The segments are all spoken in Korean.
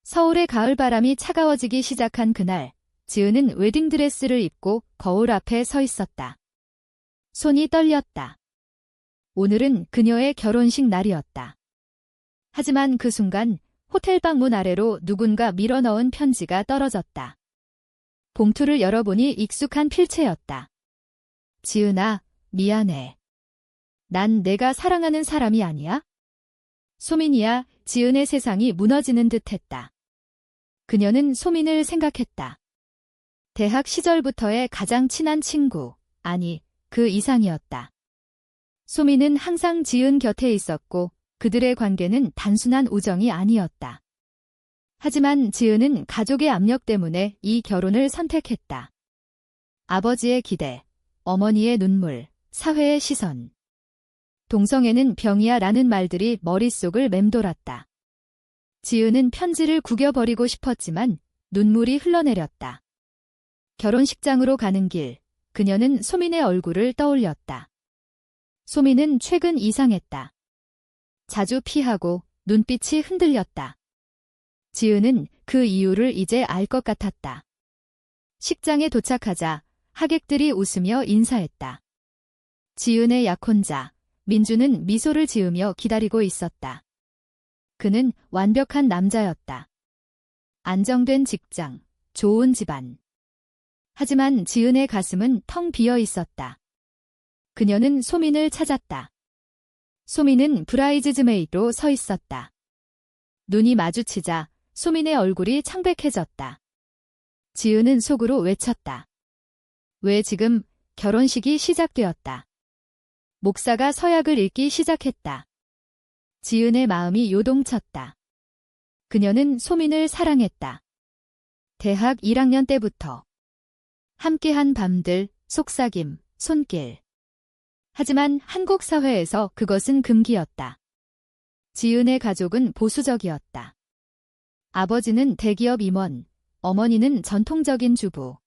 서울의 가을바람이 차가워지기 시작한 그날, 지은은 웨딩드레스를 입고 거울 앞에 서 있었다. 손이 떨렸다. 오늘은 그녀의 결혼식 날이었다. 하지만 그 순간 호텔방 문 아래로 누군가 밀어넣은 편지가 떨어졌다. 봉투를 열어보니 익숙한 필체였다. 지은아, 미안해. 난 내가 사랑하는 사람이 아니야? 소민이야. 지은의 세상이 무너지는 듯했다. 그녀는 소민을 생각했다. 대학 시절부터의 가장 친한 친구, 아니, 그 이상이었다. 소민은 항상 지은 곁에 있었고 그들의 관계는 단순한 우정이 아니었다. 하지만 지은은 가족의 압력 때문에 이 결혼을 선택했다. 아버지의 기대, 어머니의 눈물, 사회의 시선. 동성애는 병이야 라는 말들이 머릿속을 맴돌았다. 지은은 편지를 구겨버리고 싶었지만 눈물이 흘러내렸다. 결혼식장으로 가는 길, 그녀는 소민의 얼굴을 떠올렸다. 소민은 최근 이상했다. 자주 피하고 눈빛이 흔들렸다. 지은은 그 이유를 이제 알 것 같았다. 식장에 도착하자 하객들이 웃으며 인사했다. 지은의 약혼자, 민주는 미소를 지으며 기다리고 있었다. 그는 완벽한 남자였다. 안정된 직장, 좋은 집안. 하지만 지은의 가슴은 텅 비어 있었다. 그녀는 소민을 찾았다. 소민은 브라이즈즈메이드로 서 있었다. 눈이 마주치자 소민의 얼굴이 창백해졌다. 지은은 속으로 외쳤다. 왜 지금? 결혼식이 시작되었다. 목사가 서약을 읽기 시작했다. 지은의 마음이 요동쳤다. 그녀는 소민을 사랑했다. 대학 1학년 때부터. 함께한 밤들, 속삭임, 손길. 하지만 한국 사회에서 그것은 금기였다. 지은의 가족은 보수적이었다. 아버지는 대기업 임원, 어머니는 전통적인 주부.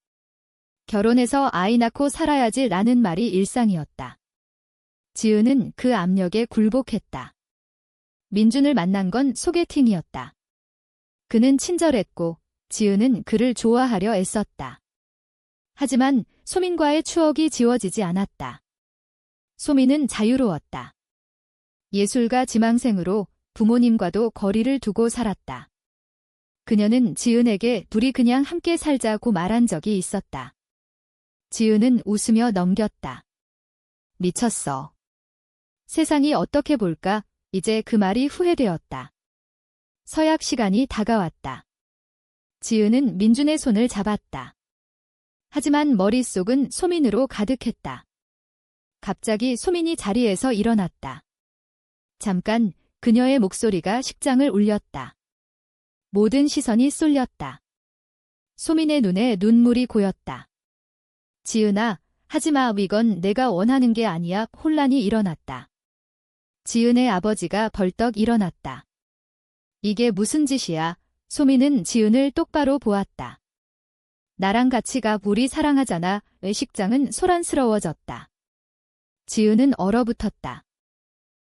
결혼해서 아이 낳고 살아야지 라는 말이 일상이었다. 지은은 그 압력에 굴복했다. 민준을 만난 건 소개팅이었다. 그는 친절했고 지은은 그를 좋아하려 애썼다. 하지만 소민과의 추억이 지워지지 않았다. 소민은 자유로웠다. 예술가 지망생으로 부모님과도 거리를 두고 살았다. 그녀는 지은에게 둘이 그냥 함께 살자고 말한 적이 있었다. 지은은 웃으며 넘겼다. 미쳤어. 세상이 어떻게 볼까? 이제 그 말이 후회되었다. 서약 시간이 다가왔다. 지은은 민준의 손을 잡았다. 하지만 머릿속은 소민으로 가득했다. 갑자기 소민이 자리에서 일어났다. 잠깐 그녀의 목소리가 식장을 울렸다. 모든 시선이 쏠렸다. 소민의 눈에 눈물이 고였다. 지은아, 하지마. 이건 내가 원하는 게 아니야. 혼란이 일어났다. 지은의 아버지가 벌떡 일어났다. 이게 무슨 짓이야? 소민은 지은을 똑바로 보았다. 나랑 같이 가. 우리 사랑하잖아. 식장은 소란스러워졌다. 지은은 얼어붙었다.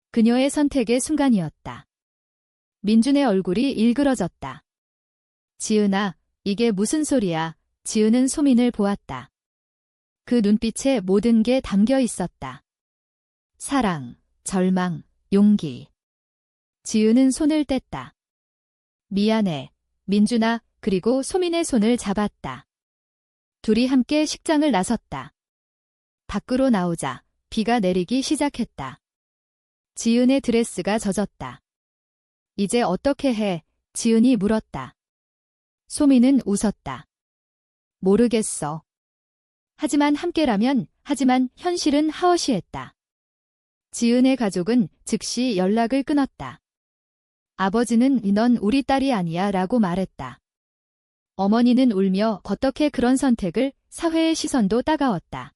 그녀의 선택의 순간이었다. 민준의 얼굴이 일그러졌다. 지은아, 이게 무슨 소리야? 지은은 소민을 보았다. 그 눈빛에 모든 게 담겨 있었다. 사랑, 절망, 용기. 지은은 손을 뗐다. 미안해, 민준아. 그리고 소민의 손을 잡았다. 둘이 함께 식장을 나섰다. 밖으로 나오자 비가 내리기 시작했다. 지은의 드레스가 젖었다. 이제 어떻게 해? 지은이 물었다. 소민은 웃었다. 모르겠어. 하지만 함께라면, 하지만 현실은 하워시했다. 지은의 가족은 즉시 연락을 끊었다. 아버지는 넌 우리 딸이 아니야 라고 말했다. 어머니는 울며 어떻게 그런 선택을? 사회의 시선도 따가웠다.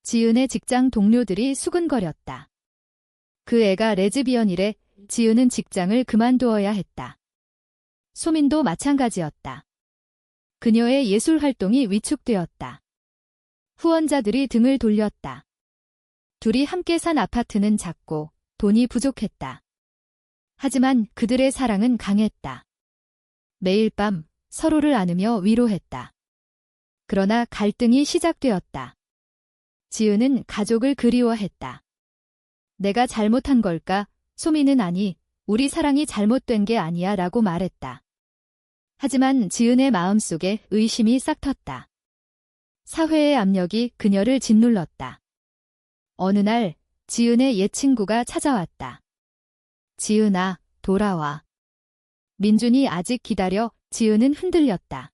지은의 직장 동료들이 수근거렸다. 그 애가 레즈비언이래. 지은은 직장을 그만두어야 했다. 소민도 마찬가지였다. 그녀의 예술 활동이 위축되었다. 후원자들이 등을 돌렸다. 둘이 함께 산 아파트는 작고 돈이 부족했다. 하지만 그들의 사랑은 강했다. 매일 밤 서로를 안으며 위로했다. 그러나 갈등이 시작되었다. 지은은 가족을 그리워했다. 내가 잘못한 걸까? 소미는 아니, 우리 사랑이 잘못된 게 아니야 라고 말했다. 하지만 지은의 마음속에 의심이 싹 텄다. 사회의 압력이 그녀를 짓눌렀다. 어느 날 지은의 옛 친구가 찾아왔다. 지은아, 돌아와. 민준이 아직 기다려. 지은은 흔들렸다.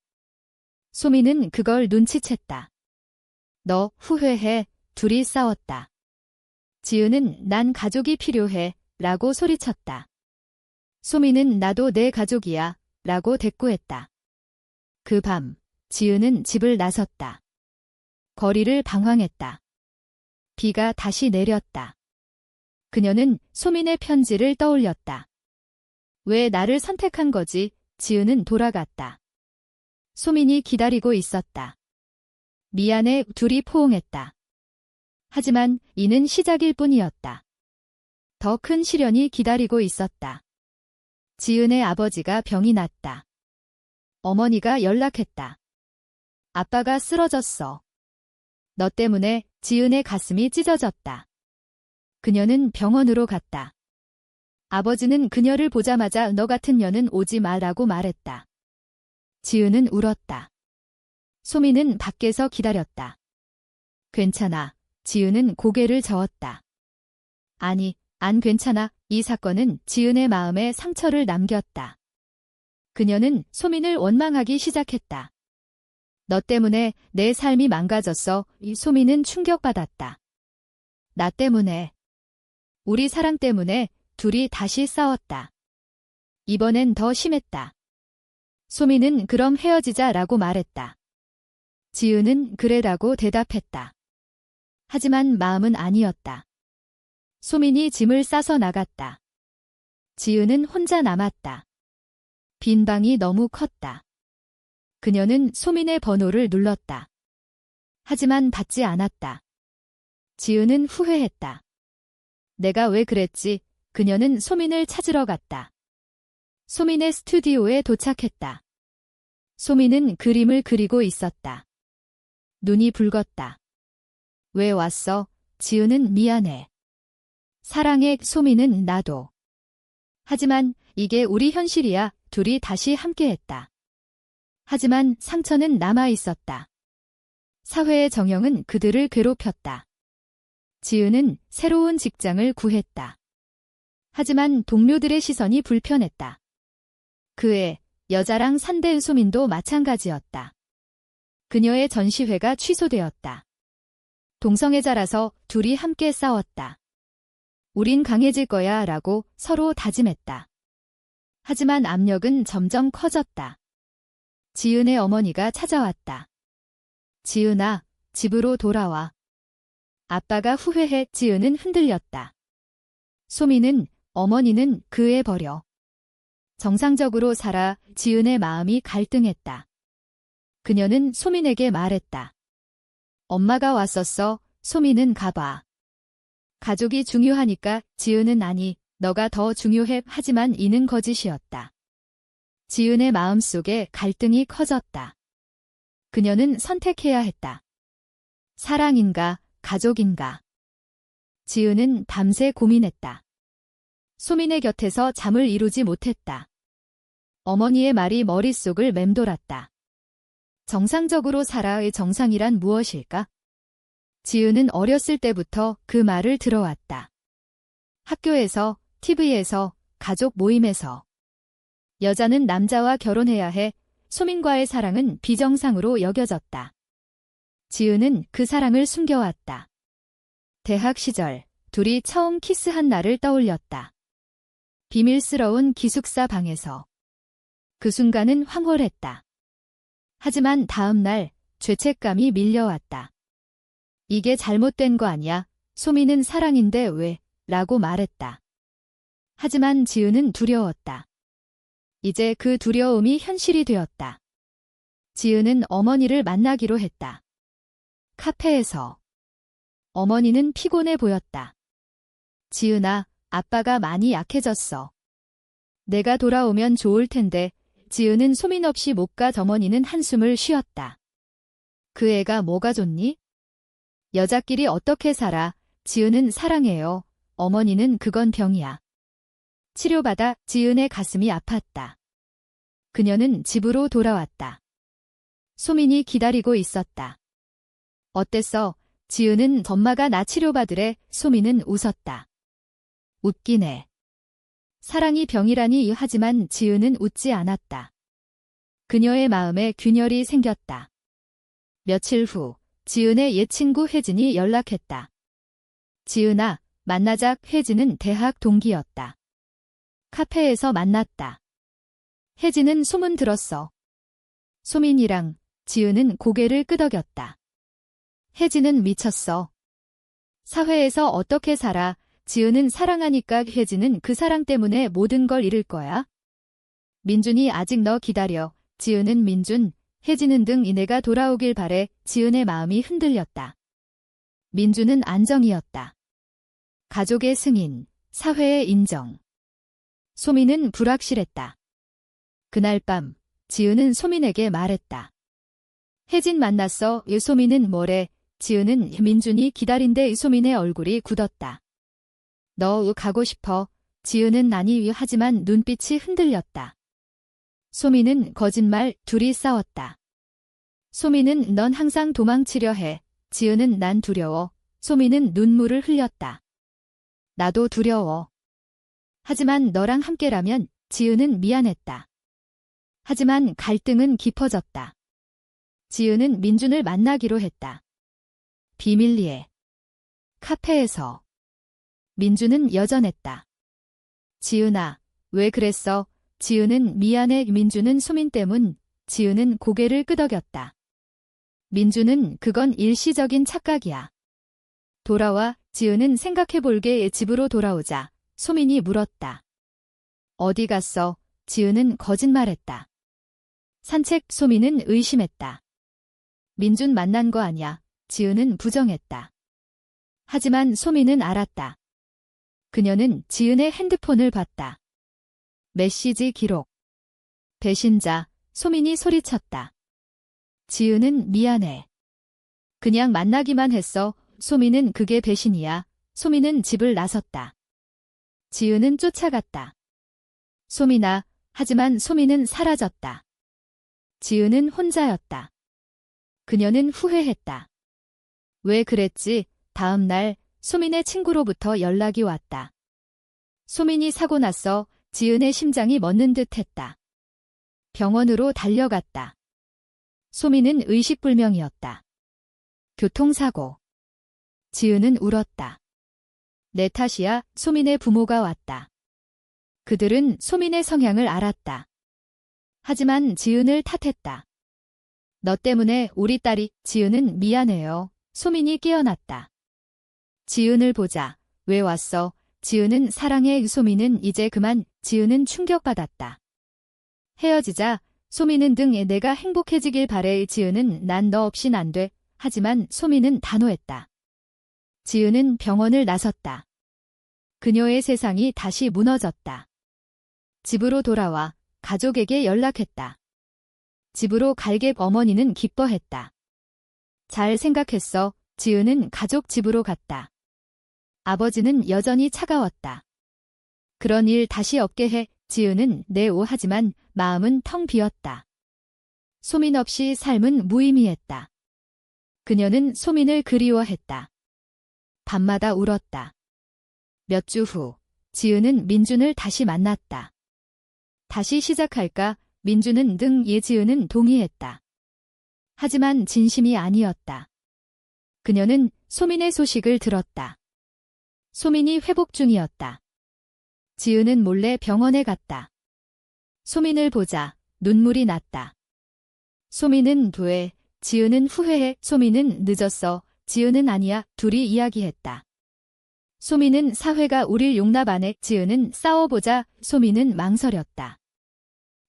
소미는 그걸 눈치챘다. 너 후회해. 둘이 싸웠다. 지은은 난 가족이 필요해 라고 소리쳤다. 소미는 나도 내 가족이야 라고 대꾸했다. 그 밤 지은은 집을 나섰다. 거리를 방황했다. 비가 다시 내렸다. 그녀는 소민의 편지를 떠올렸다. 왜 나를 선택한 거지? 지은은 돌아갔다. 소민이 기다리고 있었다. 미안해. 둘이 포옹했다. 하지만 이는 시작일 뿐이었다. 더 큰 시련이 기다리고 있었다. 지은의 아버지가 병이 났다. 어머니가 연락했다. 아빠가 쓰러졌어. 너 때문에. 지은의 가슴이 찢어졌다. 그녀는 병원으로 갔다. 아버지는 그녀를 보자마자 너 같은 년은 오지 마라고 말했다. 지은은 울었다. 소미는 밖에서 기다렸다. 괜찮아. 지은은 고개를 저었다. 아니, 안 괜찮아. 이 사건은 지은의 마음에 상처를 남겼다. 그녀는 소민을 원망하기 시작했다. 너 때문에 내 삶이 망가졌어. 이 소민은 충격받았다. 나 때문에. 우리 사랑 때문에. 둘이 다시 싸웠다. 이번엔 더 심했다. 소민은 그럼 헤어지자라고 말했다. 지은은 그래라고 대답했다. 하지만 마음은 아니었다. 소민이 짐을 싸서 나갔다. 지은은 혼자 남았다. 빈 방이 너무 컸다. 그녀는 소민의 번호를 눌렀다. 하지만 받지 않았다. 지은은 후회했다. 내가 왜 그랬지? 그녀는 소민을 찾으러 갔다. 소민의 스튜디오에 도착했다. 소민은 그림을 그리고 있었다. 눈이 붉었다. 왜 왔어? 지은은 미안해. 사랑해. 소민은 나도. 하지만 이게 우리 현실이야. 둘이 다시 함께했다. 하지만 상처는 남아 있었다. 사회의 정형은 그들을 괴롭혔다. 지은은 새로운 직장을 구했다. 하지만 동료들의 시선이 불편했다. 그의 여자랑 산된 소민도 마찬가지였다. 그녀의 전시회가 취소되었다. 동성애자라서 둘이 함께 싸웠다. 우린 강해질 거야 라고 서로 다짐했다. 하지만 압력은 점점 커졌다. 지은의 어머니가 찾아왔다. 지은아, 집으로 돌아와. 아빠가 후회해. 지은은 흔들렸다. 소민은, 어머니는 그애 버려. 정상적으로 살아. 지은의 마음이 갈등했다. 그녀는 소민에게 말했다. 엄마가 왔었어. 소민은 가봐. 가족이 중요하니까. 지은은 아니, 너가 더 중요해. 하지만 이는 거짓이었다. 지은의 마음속에 갈등이 커졌다. 그녀는 선택해야 했다. 사랑인가, 가족인가. 지은은 밤새 고민했다. 소민의 곁에서 잠을 이루지 못했다. 어머니의 말이 머릿속을 맴돌았다. 정상적으로 살아의 정상이란 무엇일까? 지은은 어렸을 때부터 그 말을 들어왔다. 학교에서, TV에서, 가족 모임에서. 여자는 남자와 결혼해야 해. 소민과의 사랑은 비정상으로 여겨졌다. 지은은 그 사랑을 숨겨왔다. 대학 시절, 둘이 처음 키스한 날을 떠올렸다. 비밀스러운 기숙사 방에서. 그 순간은 황홀했다. 하지만 다음 날 죄책감이 밀려왔다. 이게 잘못된 거 아니야? 소민은 사랑인데 왜? 라고 말했다. 하지만 지은은 두려웠다. 이제 그 두려움이 현실이 되었다. 지은은 어머니를 만나기로 했다. 카페에서. 어머니는 피곤해 보였다. 지은아, 아빠가 많이 약해졌어. 내가 돌아오면 좋을 텐데. 지은은 소민 없이 못 가. 어머니는 한숨을 쉬었다. 그 애가 뭐가 좋니? 여자끼리 어떻게 살아? 지은은 사랑해요. 어머니는 그건 병이야. 치료받아. 지은의 가슴이 아팠다. 그녀는 집으로 돌아왔다. 소민이 기다리고 있었다. 어땠어? 지은은 엄마가 나 치료받으래. 소민은 웃었다. 웃기네. 사랑이 병이라니. 하지만 지은은 웃지 않았다. 그녀의 마음에 균열이 생겼다. 며칠 후 지은의 옛 친구 혜진이 연락했다. 지은아, 만나자. 혜진은 대학 동기였다. 카페에서 만났다. 혜진은 소문 들었어. 소민이랑. 지은은 고개를 끄덕였다. 혜진은 미쳤어. 사회에서 어떻게 살아? 지은은 사랑하니까. 혜진은 그 사랑 때문에 모든 걸 잃을 거야. 민준이 아직 너 기다려. 지은은 민준, 혜진은 등 이내가 돌아오길 바래. 지은의 마음이 흔들렸다. 민준은 안정이었다. 가족의 승인, 사회의 인정. 소민은 불확실했다. 그날 밤 지은은 소민에게 말했다. 혜진 만났어. 소민은 뭐래? 지은은 민준이 기다린대. 소민의 얼굴이 굳었다. 너 가고 싶어? 지은은 아니. 하지만 눈빛이 흔들렸다. 소민은 거짓말. 둘이 싸웠다. 소민은 넌 항상 도망치려 해. 지은은 난 두려워. 소민은 눈물을 흘렸다. 나도 두려워. 하지만 너랑 함께라면. 지은은 미안했다. 하지만 갈등은 깊어졌다. 지은은 민준을 만나기로 했다. 비밀리에. 카페에서. 민준은 여전했다. 지은아, 왜 그랬어? 지은은 미안해. 민준은 소민 때문. 지은은 고개를 끄덕였다. 민준은 그건 일시적인 착각이야. 돌아와. 지은은 생각해볼게. 집으로 돌아오자 소민이 물었다. 어디 갔어? 지은은 거짓말했다. 산책. 소민은 의심했다. 민준 만난 거 아냐? 지은은 부정했다. 하지만 소민은 알았다. 그녀는 지은의 핸드폰을 봤다. 메시지 기록. 배신자. 소민이 소리쳤다. 지은은 미안해. 그냥 만나기만 했어. 소민은 그게 배신이야. 소민은 집을 나섰다. 지은은 쫓아갔다. 소민아. 하지만 소민은 사라졌다. 지은은 혼자였다. 그녀는 후회했다. 왜 그랬지? 다음 날 소민의 친구로부터 연락이 왔다. 소민이 사고 났어. 지은의 심장이 멎는 듯 했다. 병원으로 달려갔다. 소민은 의식불명이었다. 교통사고. 지은은 울었다. 내 탓이야. 소민의 부모가 왔다. 그들은 소민의 성향을 알았다. 하지만 지은을 탓했다. 너 때문에 우리 딸이. 지은은 미안해요. 소민이 깨어났다. 지은을 보자. 왜 왔어? 지은은 사랑해. 소민은 이제 그만. 지은은 충격받았다. 헤어지자. 소민은 등에 내가 행복해지길 바래. 지은은 난 너 없인 안 돼. 하지만 소민은 단호했다. 지은은 병원을 나섰다. 그녀의 세상이 다시 무너졌다. 집으로 돌아와 가족에게 연락했다. 집으로 갈게. 어머니는 기뻐했다. 잘 생각했어. 지은은 가족 집으로 갔다. 아버지는 여전히 차가웠다. 그런 일 다시 없게 해. 지은은 하지만 마음은 텅 비었다. 소민 없이 삶은 무의미했다. 그녀는 소민을 그리워했다. 밤마다 울었다. 몇 주 후 지은은 민준을 다시 만났다. 다시 시작할까? 민준은 지은은 동의했다. 하지만 진심이 아니었다. 그녀는 소민의 소식을 들었다. 소민이 회복 중이었다. 지은은 몰래 병원에 갔다. 소민을 보자 눈물이 났다. 소민은 돼. 지은은 후회해. 소민은 늦었어. 지은은 아니야. 둘이 이야기했다. 소민은 사회가 우릴 용납 안 해. 지은은 싸워보자. 소민은 망설였다.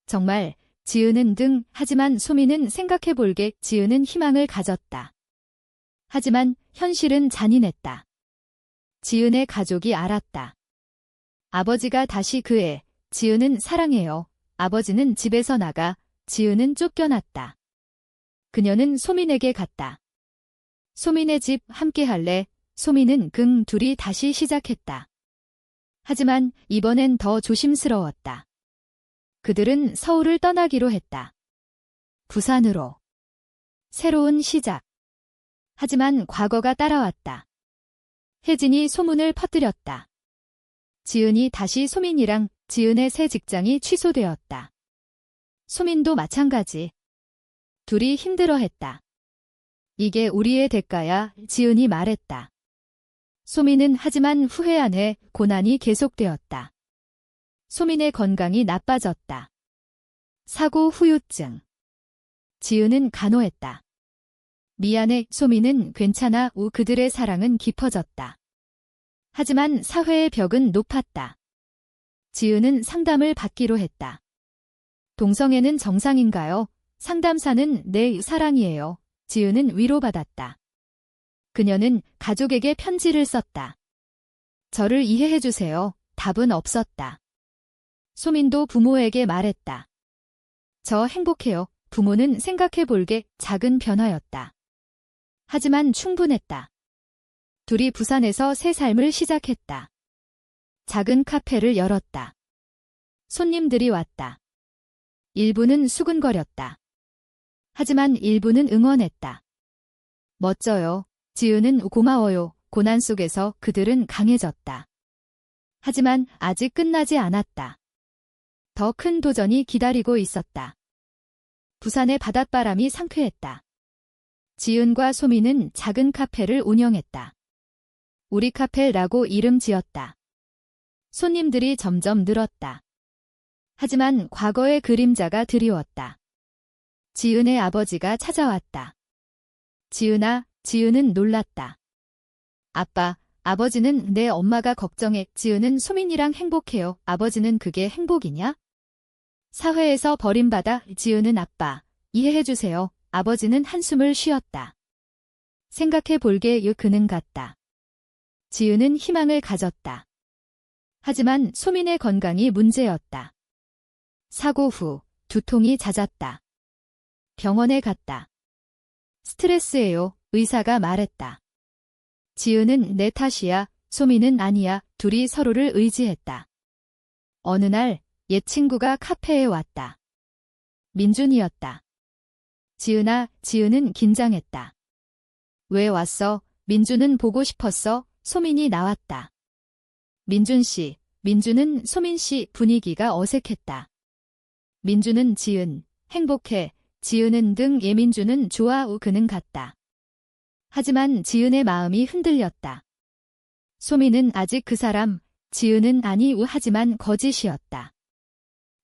정말 지은은 하지만 소민은 생각해볼게. 지은은 희망을 가졌다. 하지만 현실은 잔인했다. 지은의 가족이 알았다. 아버지가 다시 지은은 사랑해요. 아버지는 집에서 나가 지은은 쫓겨났다. 그녀는 소민에게 갔다. 소민의 집 함께 할래? 소민은 둘이 다시 시작했다. 하지만 이번엔 더 조심스러웠다. 그들은 서울을 떠나기로 했다. 부산으로. 새로운 시작. 하지만 과거가 따라왔다. 혜진이 소문을 퍼뜨렸다. 지은이 다시 소민이랑 지은의 새 직장이 취소되었다. 소민도 마찬가지. 둘이 힘들어했다. 이게 우리의 대가야, 지은이 말했다. 소민은 하지만 후회 안에 고난이 계속되었다. 소민의 건강이 나빠졌다. 사고 후유증. 지은은 간호했다. 미안해, 소민은 괜찮아. 그들의 사랑은 깊어졌다. 하지만 사회의 벽은 높았다. 지은은 상담을 받기로 했다. 동성애는 정상인가요? 상담사는 내 사랑이에요. 지은은 위로받았다. 그녀는 가족에게 편지를 썼다. 저를 이해해주세요. 답은 없었다. 소민도 부모에게 말했다. 저 행복해요. 부모는 생각해볼게 작은 변화였다. 하지만 충분했다. 둘이 부산에서 새 삶을 시작했다. 작은 카페를 열었다. 손님들이 왔다. 일부는 수근거렸다. 하지만 일부는 응원했다. 멋져요. 지은은 고마워요. 고난 속에서 그들은 강해졌다. 하지만 아직 끝나지 않았다. 더 큰 도전이 기다리고 있었다. 부산의 바닷바람이 상쾌했다. 지은과 소민은 작은 카페를 운영했다. 우리 카페라고 이름 지었다. 손님들이 점점 늘었다. 하지만 과거의 그림자가 드리웠다. 지은의 아버지가 찾아왔다. 지은아, 지은은 놀랐다. 아빠, 아버지는 내 엄마가 걱정해. 지은은 소민이랑 행복해요. 아버지는 그게 행복이냐? 사회에서 버림받아. 지은은 아빠, 이해해주세요. 아버지는 한숨을 쉬었다. 생각해 볼게. 그는 같다. 지은은 희망을 가졌다. 하지만 소민의 건강이 문제였다. 사고 후 두통이 잦았다. 병원에 갔다. 스트레스예요. 의사가 말했다. 지은은 내 탓이야. 소민은 아니야. 둘이 서로를 의지했다. 어느 날 옛 친구가 카페에 왔다. 민준이었다. 지은아, 지은은 긴장했다. 왜 왔어? 민준은 보고 싶었어. 소민이 나왔다. 민준 씨, 민준은 소민 씨. 분위기가 어색했다. 민준은 지은, 행복해. 지은은 예민준은 좋아. 그는 같다. 하지만 지은의 마음이 흔들렸다. 소민은 아직 그 사람, 지은은 아니. 하지만 거짓이었다.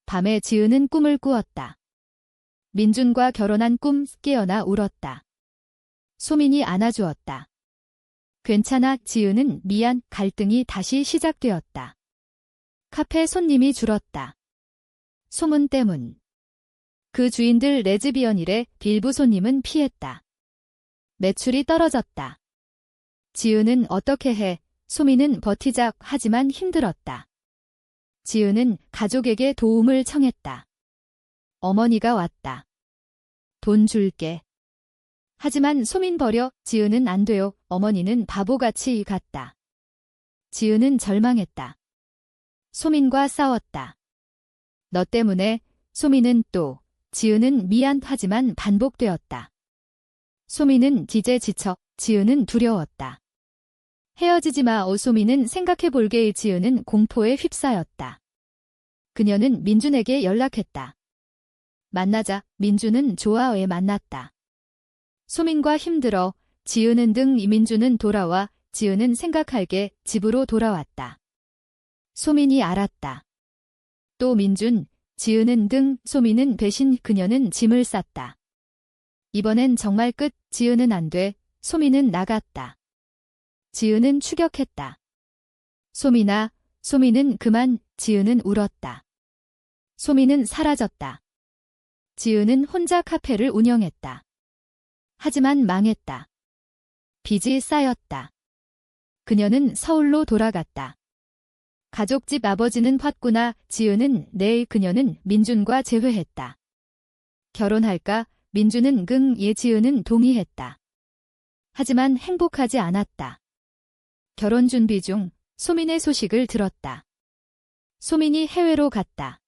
밤에 지은은 꿈을 꾸었다. 민준과 결혼한 꿈. 깨어나 울었다. 소민이 안아주었다. 괜찮아. 지은은 미안. 갈등이 다시 시작되었다. 카페 손님이 줄었다. 소문 때문. 그 주인들 레즈비언이래. 일부 손님은 피했다. 매출이 떨어졌다. 지은은 어떻게 해? 소민은 버티자. 하지만 힘들었다. 지은은 가족에게 도움을 청했다. 어머니가 왔다. 돈 줄게. 하지만 소민 버려. 지은은 안 돼요. 어머니는 바보같이 갔다. 지은은 절망했다. 소민과 싸웠다. 너 때문에. 소민은 또. 지은은 미안하지만 반복되었다. 소민은 이제 지쳐. 지은은 두려웠다. 헤어지지 마. 소민은 생각해볼게. 지은은 공포에 휩싸였다. 그녀는 민준에게 연락했다. 만나자. 민준은 좋아해. 만났다. 소민과 힘들어. 지은은 민준은 돌아와. 지은은 생각할게. 집으로 돌아왔다. 소민이 알았다. 또 민준, 지은은 소민은 배신. 그녀는 짐을 쌌다. 이번엔 정말 끝. 지은은 안 돼. 소민은 나갔다. 지은은 추격했다. 소민아, 소민은 그만. 지은은 울었다. 소민은 사라졌다. 지은은 혼자 카페를 운영했다. 하지만 망했다. 빚이 쌓였다. 그녀는 서울로 돌아갔다. 가족집 아버지는 화구나 지은은 내일 그녀는 민준과 재회했다. 결혼할까? 민준은 예 지은은 동의했다. 하지만 행복하지 않았다. 결혼 준비 중 소민의 소식을 들었다. 소민이 해외로 갔다.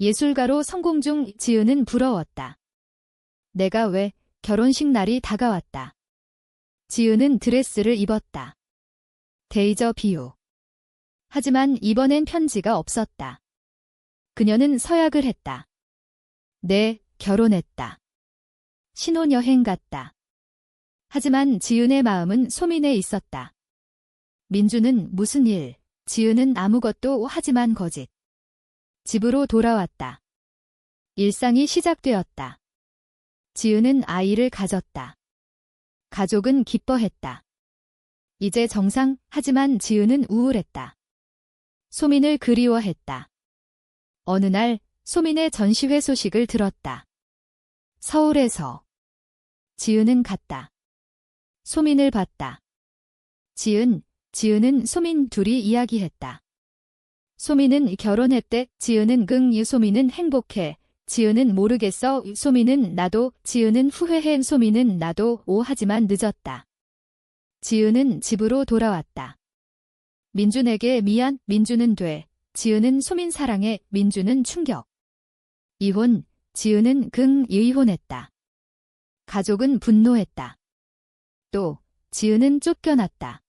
예술가로 성공 중 지은은 부러웠다. 내가 왜? 결혼식 날이 다가왔다. 지은은 드레스를 입었다. 데이저 비유. 하지만 이번엔 편지가 없었다. 그녀는 서약을 했다. 네, 결혼했다. 신혼여행 갔다. 하지만 지은의 마음은 소민에 있었다. 민주는 무슨 일, 지은은 아무것도 하지만 거짓. 집으로 돌아왔다. 일상이 시작되었다. 지은은 아이를 가졌다. 가족은 기뻐했다. 이제 정상, 하지만 지은은 우울했다. 소민을 그리워했다. 어느 날 소민의 전시회 소식을 들었다. 서울에서. 지은은 갔다. 소민을 봤다. 지은은 소민 둘이 이야기했다. 소민은 결혼했대. 지은은 소민은 행복해. 지은은 모르겠어. 소민은 나도. 지은은 후회해. 소민은 나도. 하지만 늦었다. 지은은 집으로 돌아왔다. 민준에게 미안. 민준은 돼. 지은은 소민 사랑해. 민준은 충격. 이혼. 지은은 이혼했다. 가족은 분노했다. 또 지은은 쫓겨났다.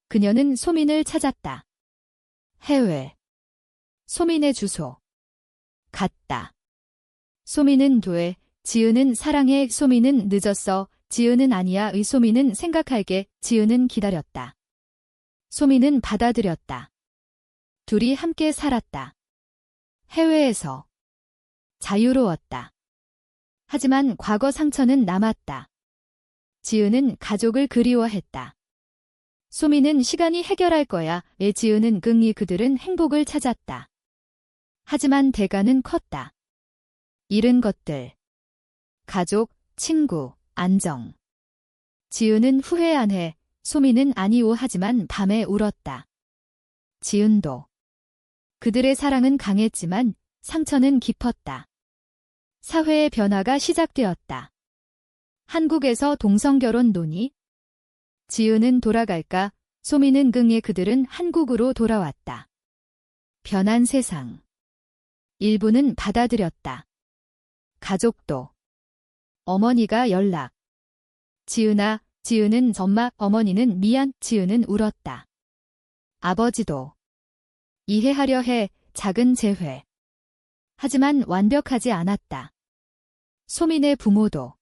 그녀는 소민을 찾았다. 해외. 소민의 주소. 갔다. 소민은 돼. 지은은 사랑해. 소민은 늦었어. 지은은 아니야. 소민은 생각할게. 지은은 기다렸다. 소민은 받아들였다. 둘이 함께 살았다. 해외에서. 자유로웠다. 하지만 과거 상처는 남았다. 지은은 가족을 그리워했다. 소민은 시간이 해결할 거야. 지은은 그들은 행복을 찾았다. 하지만 대가는 컸다. 잃은 것들. 가족, 친구, 안정. 지은은 후회 안 해. 소민은 아니오. 하지만 밤에 울었다. 지은도. 그들의 사랑은 강했지만 상처는 깊었다. 사회의 변화가 시작되었다. 한국에서 동성결혼 논의. 지은은 돌아갈까? 소민은 그들은 한국으로 돌아왔다. 변한 세상. 일부는 받아들였다. 가족도. 어머니가 연락. 지은은 엄마, 어머니는 미안. 지은은 울었다. 아버지도. 이해하려 해. 작은 재회. 하지만 완벽하지 않았다. 소민의 부모도.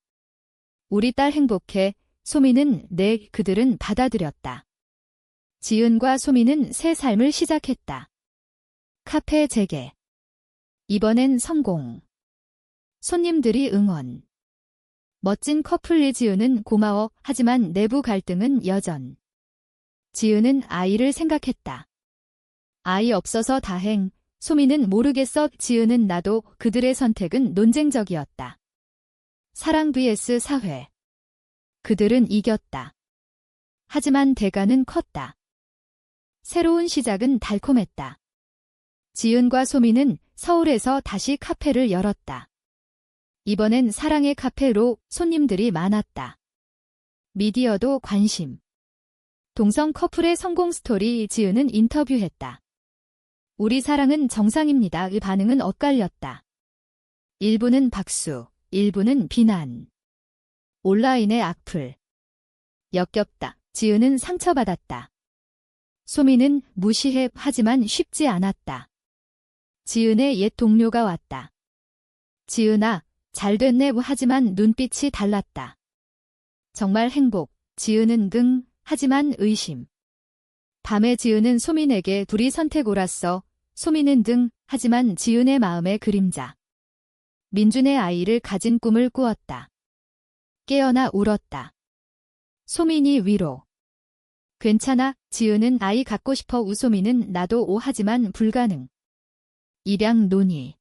우리 딸 행복해. 소민은 네. 그들은 받아들였다. 지은과 소민은 새 삶을 시작했다. 카페 재개. 이번엔 성공. 손님들이 응원. 멋진 커플. 지은은 고마워. 하지만 내부 갈등은 여전. 지은은 아이를 생각했다. 아이 없어서 다행. 소민은 모르겠어. 지은은 나도. 그들의 선택은 논쟁적이었다. 사랑 vs 사회. 그들은 이겼다. 하지만 대가는 컸다. 새로운 시작은 달콤했다. 지은과 소민은 서울에서 다시 카페를 열었다. 이번엔 사랑의 카페로 손님들이 많았다. 미디어도 관심. 동성 커플의 성공 스토리. 지은은 인터뷰했다. 우리 사랑은 정상입니다. 반응은 엇갈렸다. 일부는 박수, 일부는 비난. 온라인의 악플. 역겹다. 지은은 상처받았다. 소민은 무시해. 하지만 쉽지 않았다. 지은의 옛 동료가 왔다. 지은아, 잘 됐네. 하지만 눈빛이 달랐다. 정말 행복. 지은은 하지만 의심. 밤에 지은은 소민에게 둘이 선택 옳았어. 소민은 하지만 지은의 마음의 그림자. 민준의 아이를 가진 꿈을 꾸었다. 깨어나 울었다. 소민이 위로. 괜찮아. 지은은 아이 갖고 싶어. 소민은 나도. 하지만 불가능. 입양 논의.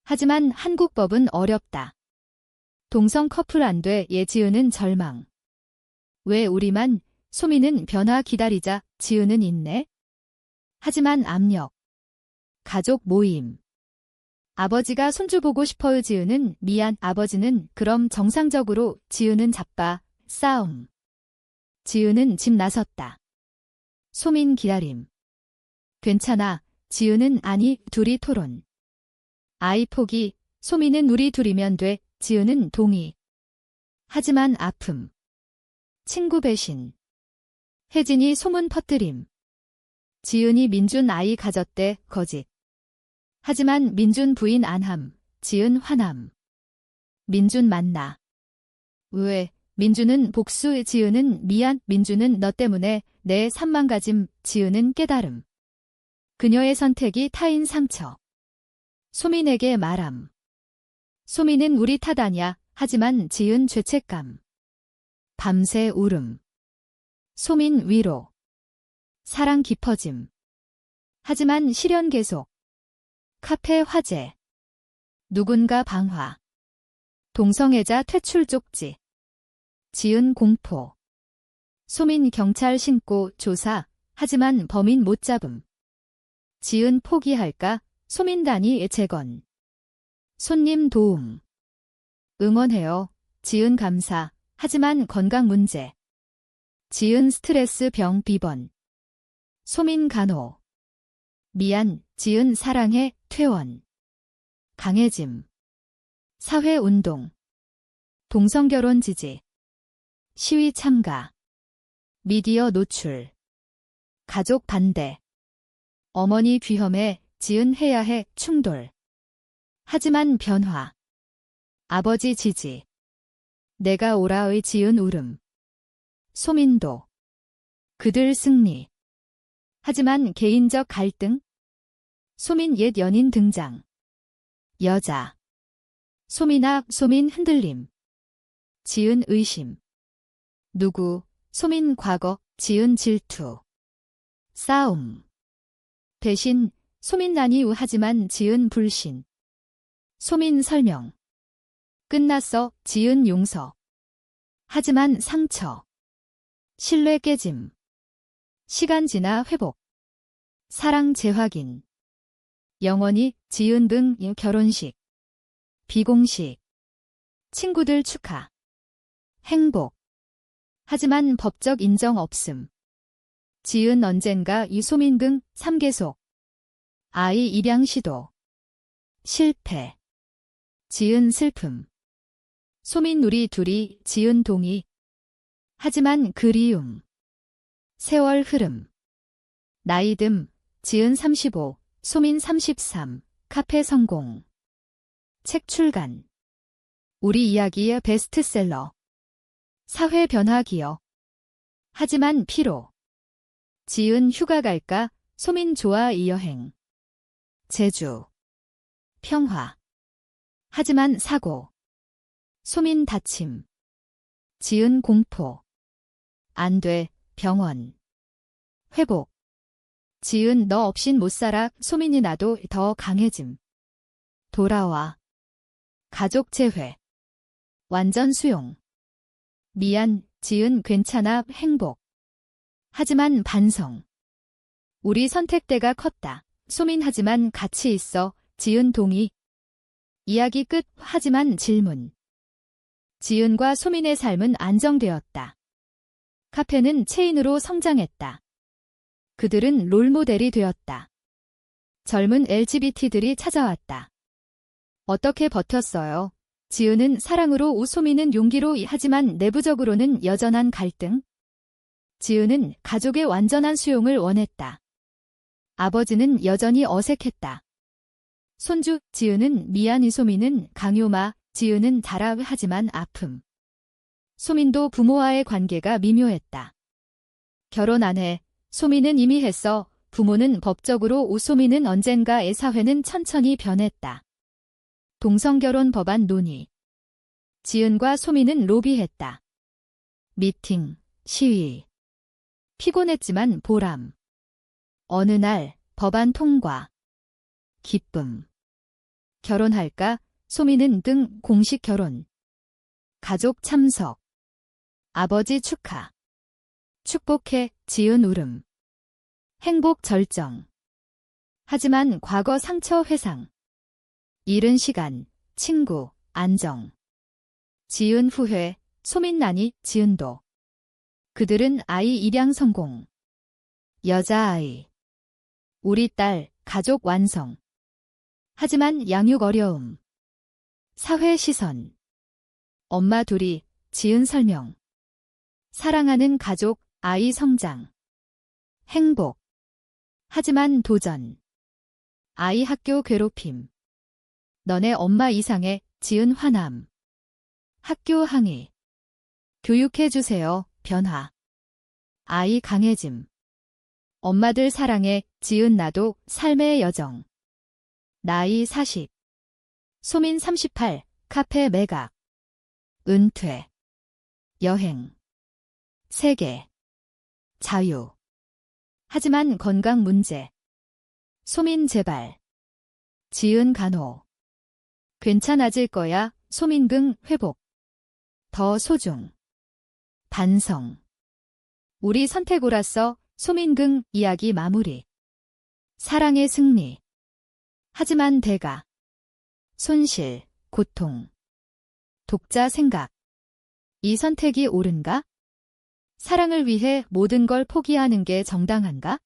하지만 한국 법은 어렵다. 동성 커플 안 돼. 지은은 절망. 왜 우리만? 소민은 변화 기다리자. 지은은 인내. 하지만 압력. 가족 모임. 아버지가 손주 보고 싶어요. 지은은 미안. 아버지는 그럼 정상적으로. 지은은 자빠. 싸움. 지은은 집 나섰다. 소민 기다림. 괜찮아. 지은은 아니. 둘이 토론. 아이 포기. 소민은 우리 둘이면 돼. 지은은 동의. 하지만 아픔. 친구 배신. 혜진이 소문 퍼뜨림. 지은이 민준 아이 가졌대. 거짓. 하지만 민준 부인 안함. 지은 화남. 민준 만나. 왜? 민준은 복수. 지은은 미안. 민준은 너 때문에 내 삶 망가짐. 지은은 깨달음. 그녀의 선택이 타인 상처. 소민에게 말함. 소민은 우리 탓 아냐. 하지만 지은 죄책감. 밤새 울음. 소민 위로. 사랑 깊어짐. 하지만 시련 계속. 카페 화재. 누군가 방화. 동성애자 퇴출 쪽지. 지은 공포. 소민 경찰 신고 조사. 하지만 범인 못 잡음. 지은 포기할까? 소민단이 재건. 손님 도움. 응원해요. 지은 감사. 하지만 건강 문제. 지은 스트레스 병 비번. 소민 간호. 미안. 지은 사랑해. 퇴원. 강해짐. 사회운동. 동성결혼 지지. 시위 참가. 미디어 노출. 가족 반대. 어머니 귀험해. 지은 해야 해. 충돌. 하지만 변화. 아버지 지지. 내가 오라의 지은 울음. 소민도. 그들 승리. 하지만 개인적 갈등. 소민 옛 연인 등장. 여자. 소민아. 소민 흔들림. 지은 의심. 누구? 소민 과거. 지은 질투. 싸움. 배신. 소민 난이 하지만 지은 불신. 소민 설명. 끝났어. 지은 용서. 하지만 상처. 신뢰 깨짐. 시간 지나 회복. 사랑 재확인. 영원히. 지은 등 결혼식. 비공식. 친구들 축하. 행복. 하지만 법적 인정 없음. 지은 언젠가. 이소민 등 3계속. 아이 입양 시도. 실패. 지은 슬픔. 소민 우리 둘이. 지은 동의. 하지만 그리움. 세월 흐름. 나이듦. 지은 35. 소민 33. 카페 성공. 책 출간. 우리 이야기의 베스트셀러. 사회 변화 기여. 하지만 피로. 지은 휴가 갈까? 소민 좋아. 이 여행. 제주. 평화. 하지만 사고. 소민 다침. 지은 공포. 안 돼. 병원. 회복. 지은 너 없인 못 살아. 소민이 나도 더 강해짐. 돌아와. 가족 재회. 완전 수용. 미안. 지은 괜찮아. 행복. 하지만 반성. 우리 선택대가 컸다. 소민 하지만 같이 있어. 지은 동의. 이야기 끝. 하지만 질문. 지은과 소민의 삶은 안정되었다. 카페는 체인으로 성장했다. 그들은 롤모델이 되었다. 젊은 LGBT들이 찾아왔다. 어떻게 버텼어요? 지은은 사랑으로. 소민은 용기로. 하지만 내부적으로는 여전한 갈등. 지은은 가족의 완전한 수용을 원했다. 아버지는 여전히 어색했다. 손주. 지은은 미안. 소민은 강요마. 지은은 자라. 하지만 아픔. 소민도 부모와의 관계가 미묘했다. 결혼 안 해. 소민은 이미 했어. 부모는 법적으로. 소민은 언젠가의 사회는 천천히 변했다. 동성결혼 법안 논의. 지은과 소민은 로비했다. 미팅, 시위. 피곤했지만 보람. 어느 날 법안 통과. 기쁨. 결혼할까? 소민은 등 공식 결혼. 가족 참석. 아버지 축하. 축복해. 지은 울음. 행복 절정. 하지만 과거 상처 회상. 잃은 시간, 친구, 안정. 지은 후회, 소민난이, 지은도. 그들은 아이 입양 성공. 여자아이. 우리 딸, 가족 완성. 하지만 양육 어려움. 사회 시선. 엄마 둘이, 지은 설명. 사랑하는 가족, 아이 성장. 행복. 하지만 도전. 아이 학교 괴롭힘. 너네 엄마 이상해, 지은 화남. 학교 항의. 교육해주세요, 변화. 아이 강해짐. 엄마들 사랑해, 지은 나도, 삶의 여정. 나이 40. 소민 38, 카페 매각. 은퇴. 여행. 세계. 자유. 하지만 건강 문제. 소민 재발. 지은 간호. 괜찮아질 거야, 소민긍 회복. 더 소중. 반성. 우리 선택 옳았어, 소민긍 이야기 마무리. 사랑의 승리. 하지만 대가. 손실, 고통. 독자 생각. 이 선택이 옳은가? 사랑을 위해 모든 걸 포기하는 게 정당한가?